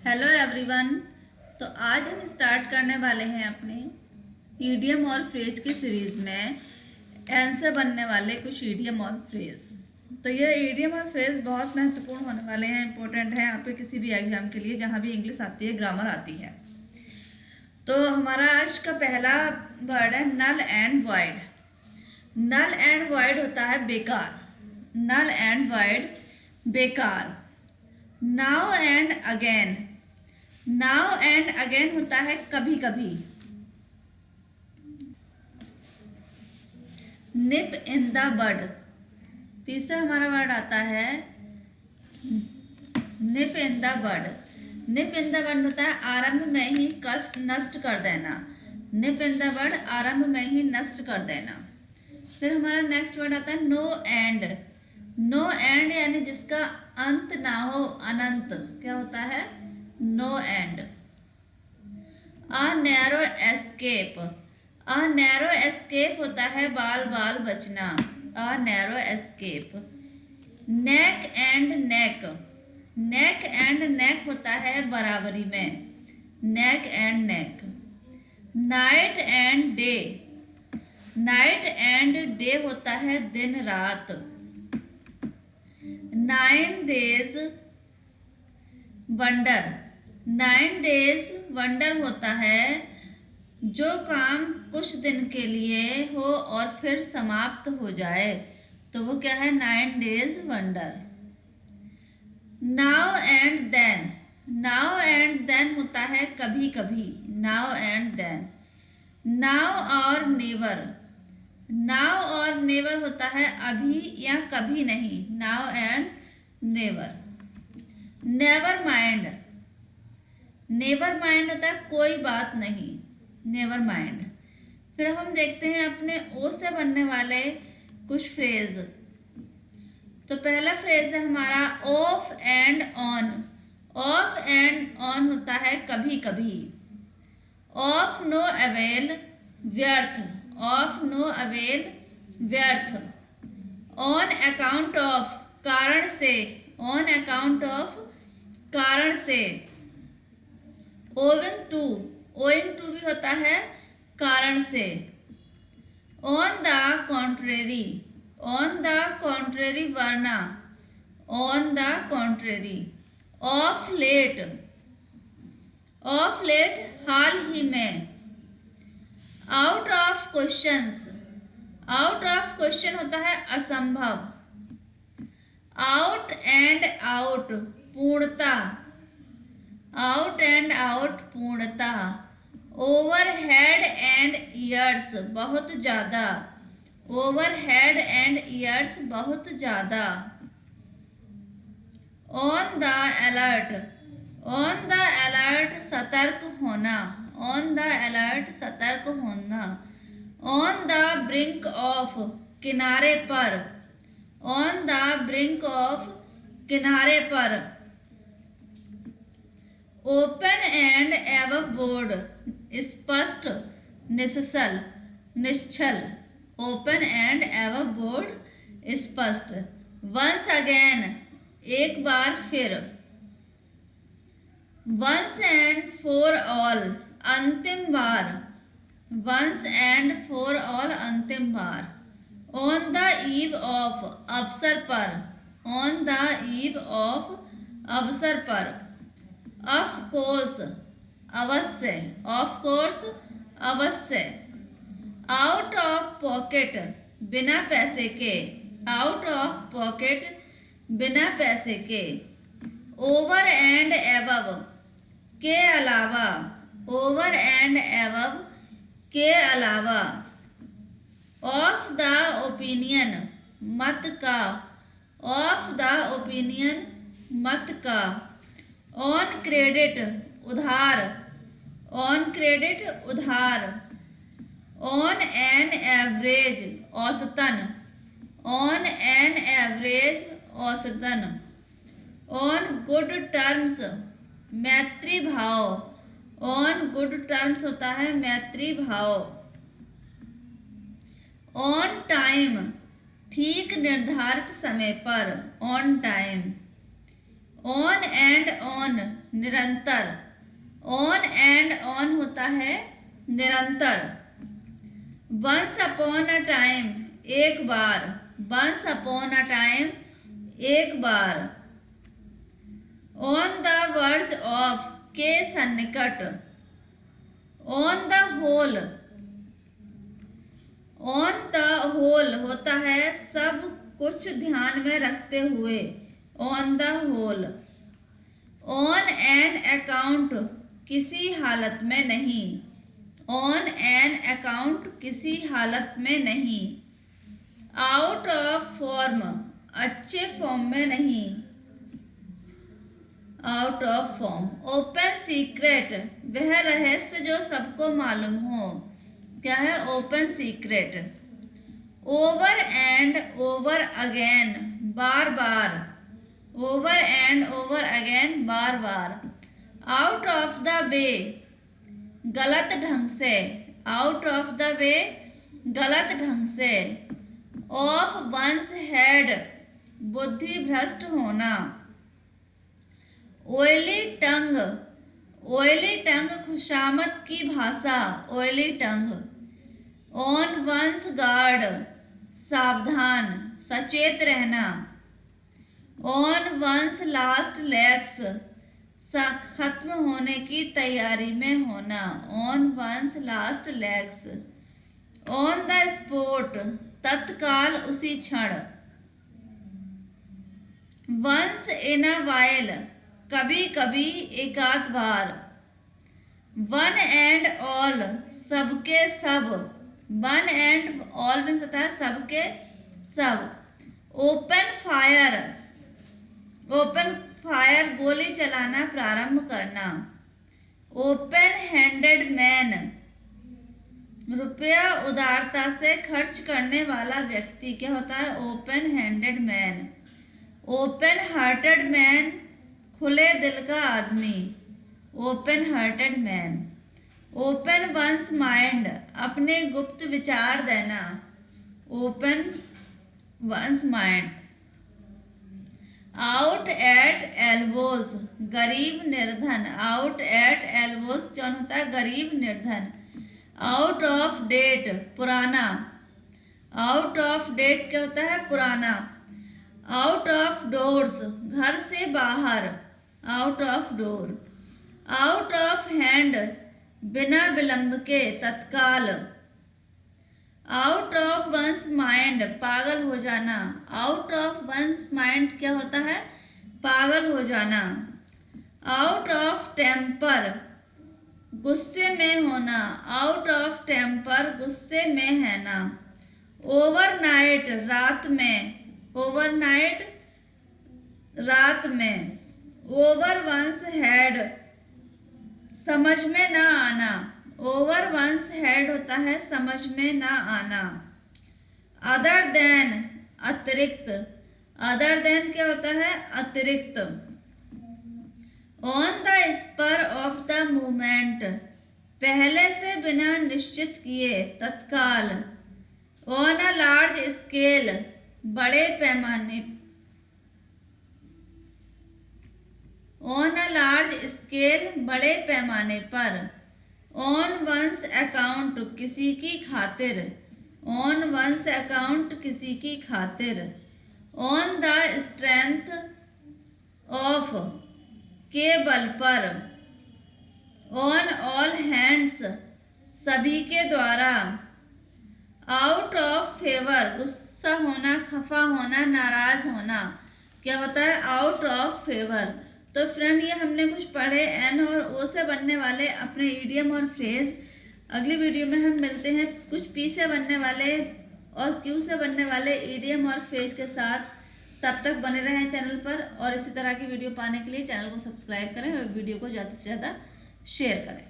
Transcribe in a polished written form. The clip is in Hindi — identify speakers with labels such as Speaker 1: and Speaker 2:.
Speaker 1: Hello everyone. तो आज हम स्टार्ट करने वाले हैं अपने ईडियम और फ्रेज की सीरीज़ में एन से बनने वाले कुछ ईडियम और फ्रेज। तो ये ईडियम और फ्रेज बहुत महत्वपूर्ण होने वाले हैं, इंपॉर्टेंट हैं आपके किसी भी एग्जाम के लिए जहाँ भी इंग्लिश आती है, ग्रामर आती है। तो हमारा आज का पहला वर्ड है null and void. Null and void होता है बेकार। नल एंड वॉइड बेकार। Now and again. Now and again होता है कभी कभी। Nip in the bud. तीसरा हमारा वर्ड आता है निप in the bud. Nib in the बड होता है आरंभ में ही कष्ट नष्ट कर देना। निप इन द बड आरंभ में ही नष्ट कर देना। फिर हमारा नेक्स्ट वर्ड आता है नो एंड। नो एंड यानी जिसका अंत ना हो, अनंत। क्या होता है? No end. A narrow escape. A narrow escape होता है बाल बाल बचना। A narrow escape. Neck and neck. Neck and neck होता है बराबरी में। Neck and neck. Night and day. Night and day होता है दिन रात। 9 डेज वंडर। 9 डेज वंडर होता है जो काम कुछ दिन के लिए हो और फिर समाप्त हो जाए, तो वो क्या है? 9 days wonder. Now and then. Now and then होता है कभी कभी। Now and then. Now or never. Now or never होता है अभी या कभी नहीं। Now and never. Never mind. Never mind होता है कोई बात नहीं। Never mind. फिर हम देखते हैं अपने ओ से बनने वाले कुछ फ्रेज। तो पहला फ्रेज है हमारा of and on. Of and on होता है कभी कभी। ऑफ नो अवेल व्यर्थ। ऑफ नो अवेल व्यर्थ। ऑन अकाउंट ऑफ कारण से। ऑन अकाउंट ऑफ कारण से। Owing to. ओइंग टू भी होता है कारण से। On the contrary. On the contrary वरना। On the contrary. Of late. Of late हाल ही में। Out of questions. Out of question होता है असंभव। आउट एंड आउट पूर्णता। आउट एंड आउट पूर्णता। ओवर हेड एंड ईयर्स बहुत ज़्यादा। ओवर हेड एंड ईयर्स बहुत ज़्यादा। On the alert. On the alert सतर्क होना। ऑन द अलर्ट सतर्क होना। ऑन द ब्रिंक ऑफ किनारे पर। ऑन द ब्रिंक ऑफ किनारे पर। ओपन एंड एव बोर्ड स्पष्ट निश्चल। निश्चल। ओपन एंड एव बोर्ड स्पष्ट। वंस अगेन एक बार फिर। वंस एंड फॉर ऑल अंतिम बार। वंस एंड फॉर ऑल अंतिम बार। ऑन द ईव ऑफ अवसर पर। ऑन द ईव ऑफ अवसर पर। ऑफ कोर्स अवश्य। ऑफ कोर्स अवश्य। आउट ऑफ पॉकेट बिना पैसे के। आउट ऑफ पॉकेट बिना पैसे के। ओवर एंड एबव के अलावा। ओवर एंड एबव के अलावा। ऑफ द ओपिनियन मत का। ऑफ द ओपिनियन मत का। ऑन क्रेडिट उधार। ऑन क्रेडिट उधार। ऑन एन एवरेज औसतन। ऑन एन एवरेज औसतन। ऑन गुड टर्म्स मैत्री भाव। ऑन गुड टर्म्स होता है मैत्री भाव। ऑन टाइम ठीक निर्धारित समय पर। On time. On and on निरंतर। ऑन एंड ऑन होता है निरंतर। वंस अपॉन अ टाइम, एक बार। वंस अपॉन अ टाइम, एक बार। ऑन द वर्ज ऑफ, के सन्निकट। On the whole, on the whole होता है सब कुछ ध्यान में रखते हुए, on the whole. On an account, किसी हालत में नहीं। ऑन एन अकाउंट, किसी हालत में नहीं। आउट ऑफ फॉर्म, अच्छे फॉर्म में नहीं। Out of form. Open secret, वह रहस्य जो सबको मालूम हो। क्या है? Open secret. Over and over again, bar bar. Over and over again, bar bar. Out of the way, गलत ढंग से। आउट ऑफ द वे, गलत ढंग से। ऑफ वंस हेड, बुद्धि भ्रष्ट होना। ऑयली टंग, ऑयली टंग खुशामद की भाषा, oily tongue. On one's guard, सावधान, सचेत रहना। ऑन वंस लास्ट लेग्स, खत्म होने की तैयारी में होना। On one's last legs. On the spot, तत्काल, उसी क्षण। वंस इन अ वाइल, कभी कभी, एकाध बार। वन एंड ऑल, सबके सब। वन एंड ऑल मीन्स होता है सबके सब। ओपन फायर, ओपन फायर, गोली चलाना, प्रारंभ करना। ओपन हैंडेड मैन, रुपया उदारता से खर्च करने वाला व्यक्ति। क्या होता है? Open handed man. Open hearted man, खुले दिल का आदमी। Open hearted man. Open once mind, अपने गुप्त विचार देना। Open once mind. Out at elbows, गरीब निर्धन। आउट एट एल्बोज कौन होता है? गरीब निर्धन। आउट ऑफ डेट, पुराना। आउट ऑफ डेट क्या होता है? पुराना। आउट ऑफ डोर्स, घर से बाहर। Out of door. Out of hand, बिना विलंब के, तत्काल। आउट ऑफ वंस माइंड, पागल हो जाना। आउट ऑफ वंस माइंड क्या होता है? पागल हो जाना। आउट ऑफ टेम्पर, गुस्से में होना। आउट ऑफ टेम्पर, गुस्से में है ना। ओवरनाइट, रात में। ओवरनाइट, रात में। ओवर वंस हेड, समझ में ना आना। ओवर वंस हेड होता है समझ में ना आना। अदर देन, अतिरिक्त। अदर देन क्या होता है? अतिरिक्त। On the spur of the movement, पहले से बिना निश्चित किए, तत्काल। ऑन अ लार्ज स्केल, बड़े पैमाने। ऑन अ लार्ज स्केल, बड़े पैमाने पर। ऑन वंस अकाउंट, किसी की खातिर। ऑन वंस अकाउंट, किसी की खातिर। ऑन द स्ट्रेंथ ऑफ, के बल पर। ऑन ऑल हैंड्स, सभी के द्वारा। आउट ऑफ फेवर, गुस्सा होना, खफा होना, नाराज होना। क्या होता है? Out of favour. तो फ्रेंड ये हमने कुछ पढ़े एन और ओ से बनने वाले अपने ईडियम और फ्रेज। अगली वीडियो में हम मिलते हैं कुछ पी से बनने वाले और क्यू से बनने वाले ईडियम और फ्रेज के साथ। तब तक बने रहें चैनल पर और इसी तरह की वीडियो पाने के लिए चैनल को सब्सक्राइब करें और वीडियो को ज़्यादा से ज़्यादा शेयर करें।